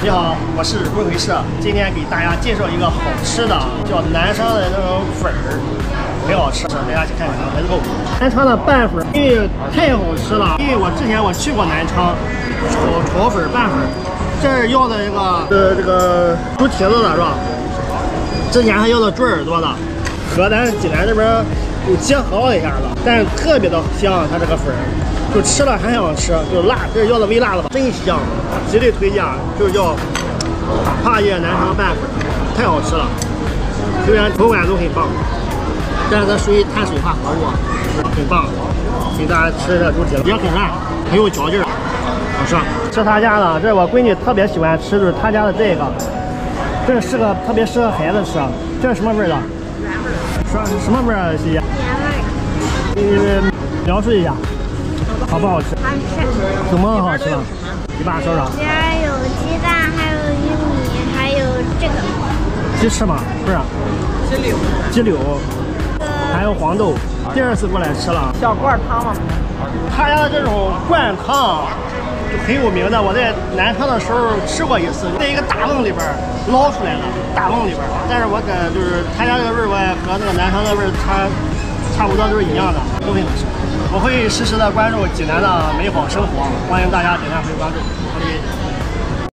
你好，我是龟回社，今天给大家介绍一个好吃的，叫南昌的那种粉儿，很好吃，大家去看看啊 ，Let's go。南昌的拌粉，因为太好吃了，因为之前我去过南昌，炒粉拌粉，这儿要的一个这个猪蹄子的是吧？之前还要的猪耳朵的，和咱济南这边有结合了一下子，但是特别的香，它这个粉儿。 就吃了还想吃，就是辣，这是要的微辣的吧，真香，极力推荐，就是叫帕叶南昌拌粉，太好吃了，虽然口感都很棒，但是它属于碳水化合物，很棒，给大家吃这猪蹄子也很辣，很有嚼劲儿，好吃。吃他家的，这是我闺女特别喜欢吃，就是他家的这个，这是特别适合孩子吃，这是什么味儿的？说什么味儿？西西？盐味。描述一下。 好不好吃？好吃。怎么好吃？你爸说说。里边有鸡蛋，还有玉米，还有这个。鸡翅吗？不是。鸡柳。鸡柳。还有黄豆。第二次过来吃了。小罐汤吗？他家的这种灌汤就很有名的，我在南昌的时候吃过一次，在一个大瓮里边捞出来的，大瓮里边。但是我感觉就是他家这个味儿，我也和那个南昌的味儿差不多都是一样的，都很好吃。 我会实时的关注济南的美好生活，欢迎大家点赞和关注。好的。